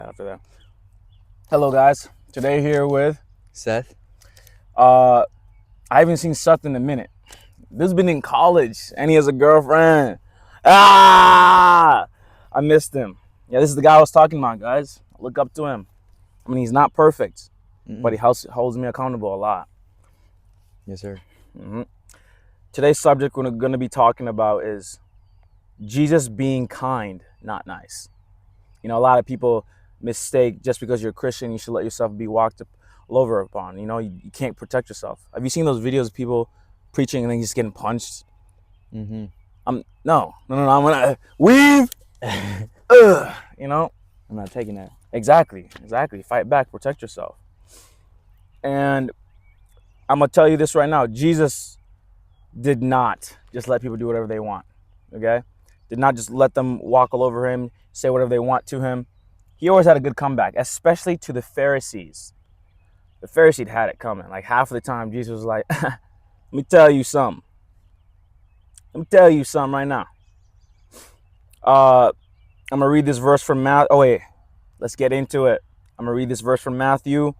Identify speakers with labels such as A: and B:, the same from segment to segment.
A: After that. Hello, guys. Today here with
B: Seth?
A: I haven't seen Seth in a minute. This has been in college, and he has a girlfriend. I missed him. Yeah, this is the guy I was talking about, guys. I look up to him. I mean, he's not perfect, but he holds me accountable a lot.
B: Yes, sir.
A: Mm-hmm. Today's subject we're going to be talking about is Jesus being kind, not nice. You know, a lot of people mistake just because you're a Christian, you should let yourself be walked all over upon. You know, you can't protect yourself. Have you seen those videos of people preaching and then just getting punched?
B: Mm-hmm.
A: No. I'm gonna weave. You know,
B: I'm not taking that.
A: exactly. Fight back, protect yourself. And I'm gonna tell you this right now: Jesus did not just let people do whatever they want. Okay, did not just let them walk all over him, say whatever they want to him. He always had a good comeback, especially to the Pharisees. The Pharisees had it coming. Like half of the time, Jesus was like, let me tell you something. Let me tell you something right now. I'm going to read this verse from Matthew. Oh, wait. Let's get into it. I'm going to read this verse from Matthew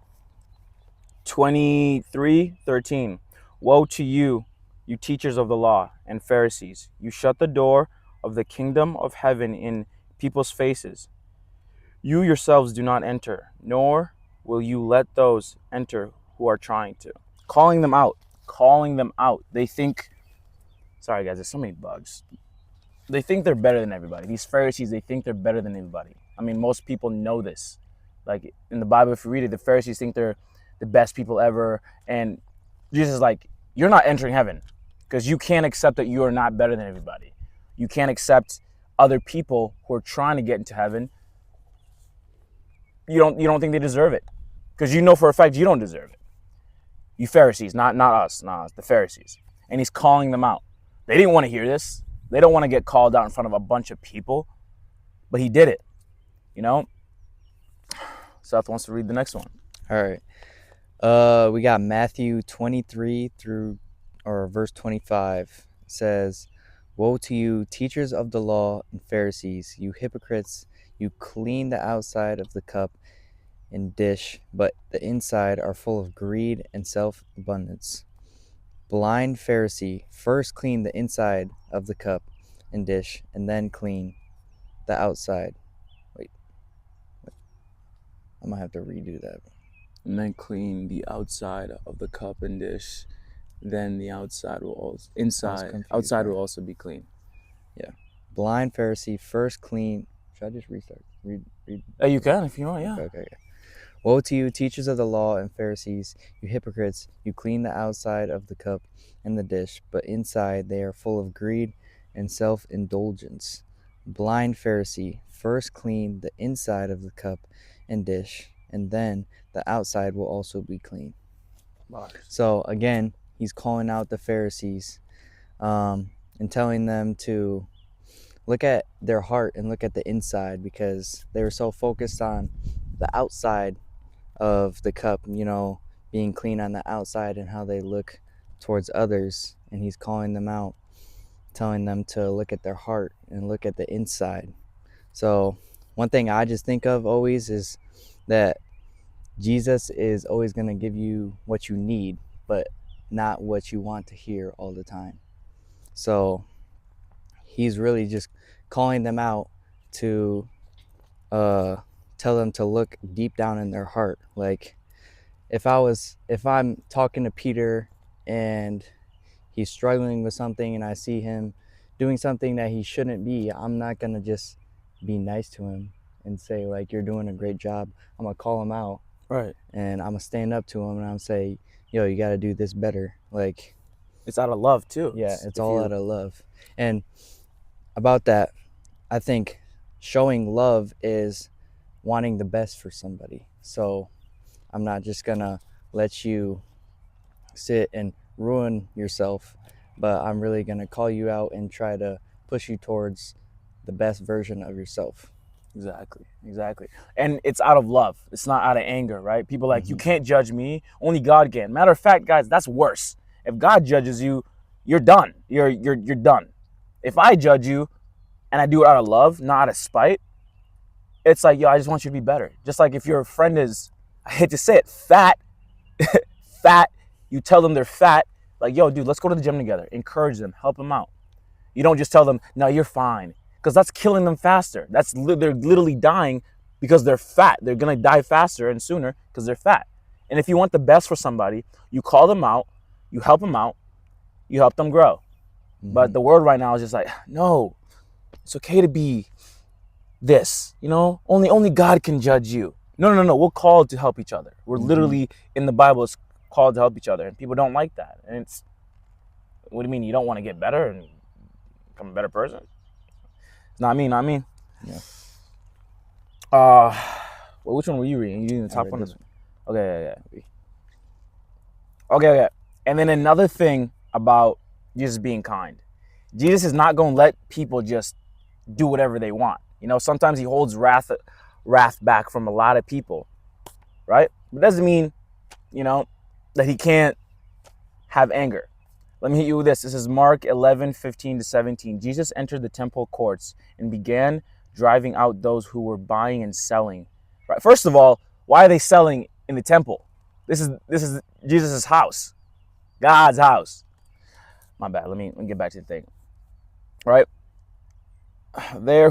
A: 23:13. Woe to you, you teachers of the law and Pharisees. You shut the door of the kingdom of heaven in people's faces. You yourselves do not enter, nor will you let those enter who are trying to. Calling them out. They think, sorry guys, there's so many bugs. They think they're better than everybody. These Pharisees, they think they're better than everybody. I mean, most people know this. Like in the Bible, if you read it, the Pharisees think they're the best people ever. And Jesus is like, you're not entering heaven because you can't accept that you are not better than everybody. You can't accept other people who are trying to get into heaven. You don't think they deserve it because you know for a fact you don't deserve it. You Pharisees, not us, the Pharisees. And he's calling them out. They didn't want to hear this. They don't want to get called out in front of a bunch of people, but he did it. You know. Seth wants to read the next one.
B: All right. We got Matthew 23 through verse 25. It says, "Woe to you, teachers of the law and Pharisees, you hypocrites! You clean the outside of the cup and dish, but the inside are full of greed and self-abundance. Blind Pharisee, first clean the inside of the cup and dish, and then clean the outside." Wait. I might have to redo that.
A: And then clean the outside of the cup and dish. Then the outside will also outside will also be clean.
B: Yeah. Blind Pharisee, first clean. Should I just restart? Read.
A: You can if you want. Yeah.
B: Okay. Woe to you, teachers of the law and Pharisees, you hypocrites! You clean the outside of the cup and the dish, but inside they are full of greed and self-indulgence. Blind Pharisee, first clean the inside of the cup and dish, and then the outside will also be clean. So again, he's calling out the Pharisees and telling them to look at their heart and look at the inside, because they were so focused on the outside of the cup, being clean on the outside and how they look towards others. And he's calling them out, telling them to look at their heart and look at the inside. So one thing I just think of always is that Jesus is always going to give you what you need, but not what you want to hear all the time. So he's really just calling them out to tell them to look deep down in their heart. Like if I'm talking to Peter and he's struggling with something and I see him doing something that he shouldn't be, I'm not going to just be nice to him and say, like, you're doing a great job. I'm going to call him out.
A: Right.
B: And I'm going to stand up to him and I'm say, yo, you got to do this better. Like,
A: it's out of love too.
B: Yeah, it's all out of love. And about that, I think showing love is wanting the best for somebody. So I'm not just going to let you sit and ruin yourself, but I'm really going to call you out and try to push you towards the best version of yourself.
A: Exactly. And it's out of love. It's not out of anger, right? People are like, you can't judge me. Only God can. Matter of fact, guys, that's worse. If God judges you, you're done. You're done. If I judge you and I do it out of love, not out of spite, It's like, yo, I just want you to be better. Just like if your friend is, I hate to say it, fat, fat, you tell them they're fat, like, yo, dude, let's go to the gym together. Encourage them, help them out. You don't just tell them, no, you're fine, because that's killing them faster. They're literally dying because they're fat. They're gonna die faster and sooner because they're fat. And if you want the best for somebody, you call them out, you help them out, you help them grow. But the world right now is just like, no, it's okay to be this, only God can judge you. No, we're called to help each other. We're literally, in the Bible, it's called to help each other, and people don't like that. And it's, what do you mean you don't want to get better and become a better person? It's not me.
B: Yeah.
A: Well, which one were you reading? You reading the
B: I
A: top
B: read
A: one?
B: this one.
A: Okay, yeah. Okay. And then another thing about Jesus being kind. Jesus is not going to let people just do whatever they want. Sometimes he holds wrath back from a lot of people, right? But it doesn't mean, that he can't have anger. Let me hit you with this. This is Mark 11:15-17. Jesus entered the temple courts and began driving out those who were buying and selling. Right. First of all, why are they selling in the temple? This is Jesus' house, God's house. My bad. Let me get back to the thing. Right there,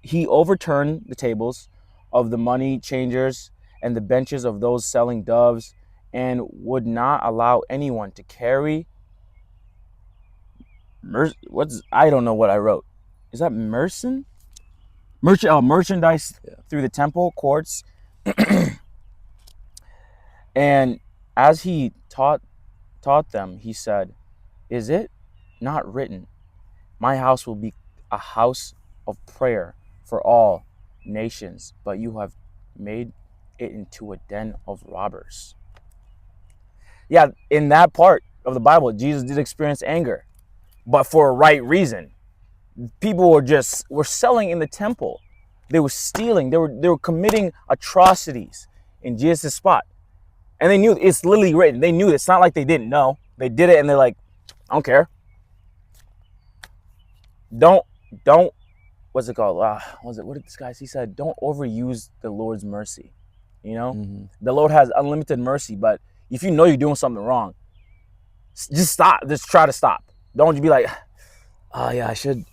A: he overturned the tables of the money changers and the benches of those selling doves, and would not allow anyone to carry I don't know what I wrote. Is that merchandise through the temple courts? And as he taught them, he said, "Is it not written, my house will be a house of prayer for all nations, but you have made it into a den of robbers"? Yeah, in that part of the Bible, Jesus did experience anger, but for a right reason. People were selling in the temple. They were stealing. They were committing atrocities in Jesus' spot. And they knew it's literally written. They knew it's not like they didn't know. They did it and they're like, I don't care. Don't what's it called? What did this guy say? He said, don't overuse the Lord's mercy. The Lord has unlimited mercy, but if you know you're doing something wrong, just stop. Just try to stop. Don't be like, oh yeah, I should.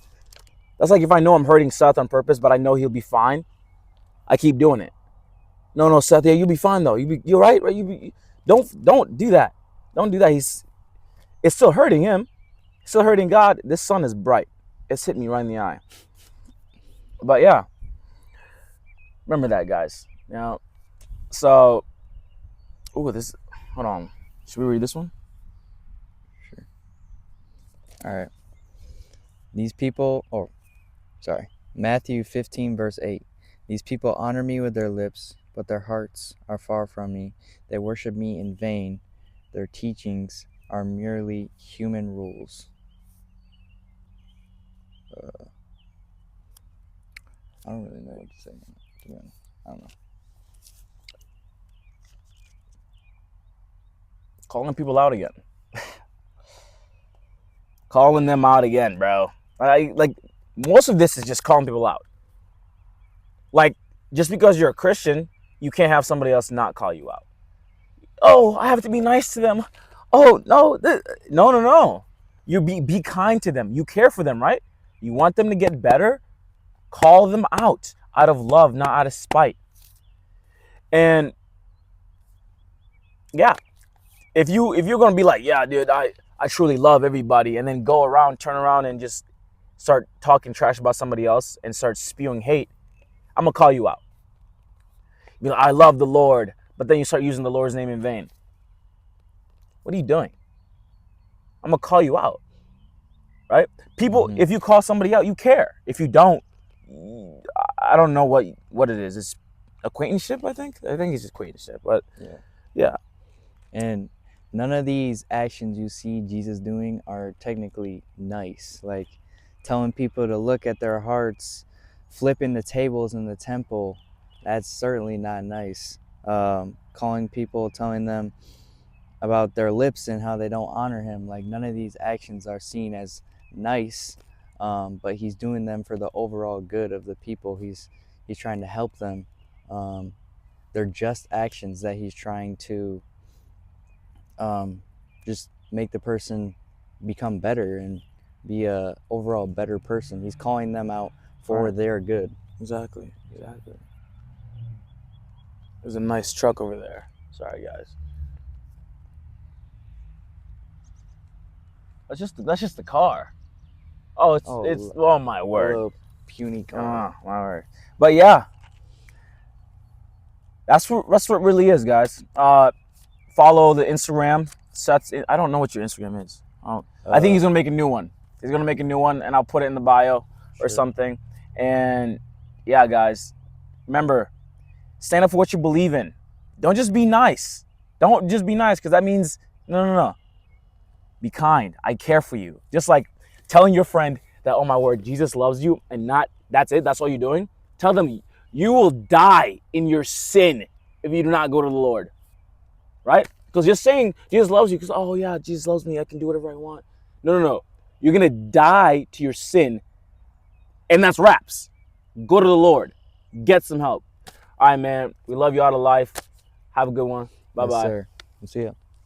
A: That's like if I know I'm hurting Seth on purpose, but I know he'll be fine, I keep doing it. No, Seth, yeah, you'll be fine though. You're right? Don't do that. Don't do that. It's still hurting him. It's still hurting God. This sun is bright. It's hit me right in the eye. But yeah, remember that, guys. So, hold on. Should we read this one?
B: Sure. All right. These people, Matthew 15, verse 8. These people honor me with their lips, but their hearts are far from me. They worship me in vain. Their teachings are merely human rules. I don't really know what to say. I don't know.
A: Calling people out again. Calling them out again, bro. Like most of this is just calling people out. Like, just because you're a Christian, you can't have somebody else not call you out. Oh, I have to be nice to them. Oh, no. No. You be kind to them. You care for them, right? You want them to get better? Call them out of love, not out of spite. And yeah, if you're going to be like, yeah, dude, I truly love everybody, and then turn around and just start talking trash about somebody else and start spewing hate, I'm going to call you out. I love the Lord, but then you start using the Lord's name in vain. What are you doing? I'm going to call you out, right? People, if you call somebody out, you care. If you don't, I don't know what it is. It's acquaintanceship, I think. I think it's just acquaintanceship, but yeah.
B: And none of these actions you see Jesus doing are technically nice. Like telling people to look at their hearts, flipping the tables in the temple, that's certainly not nice. Calling people, telling them about their lips and how they don't honor him, like none of these actions are seen as nice, but he's doing them for the overall good of the people he's He's trying to help them. They're just actions that he's trying to just make the person become better and be a overall better person. He's calling them out for
A: Right.
B: their good.
A: Exactly. There's a nice truck over there. Sorry, guys. That's just the car. Oh, it's oh my
B: A
A: word.
B: little puny car.
A: Oh, my word. But yeah, that's what it really is, guys. Follow the Instagram. I don't know what your Instagram is. I think he's gonna make a new one. He's gonna make a new one, and I'll put it in the bio or something. And yeah, guys, remember, stand up for what you believe in. Don't just be nice. Don't just be nice, because that means no. Be kind. I care for you. Just like telling your friend that, oh my word, Jesus loves you, and not that's it. That's all you're doing. Tell them you will die in your sin if you do not go to the Lord. Right? Because you're saying Jesus loves you because, oh yeah, Jesus loves me. I can do whatever I want. No. You're going to die to your sin, and that's raps. Go to the Lord. Get some help. All right, man. We love you all to life. Have a good one. Bye-bye.
B: Yes, sir. We'll see ya.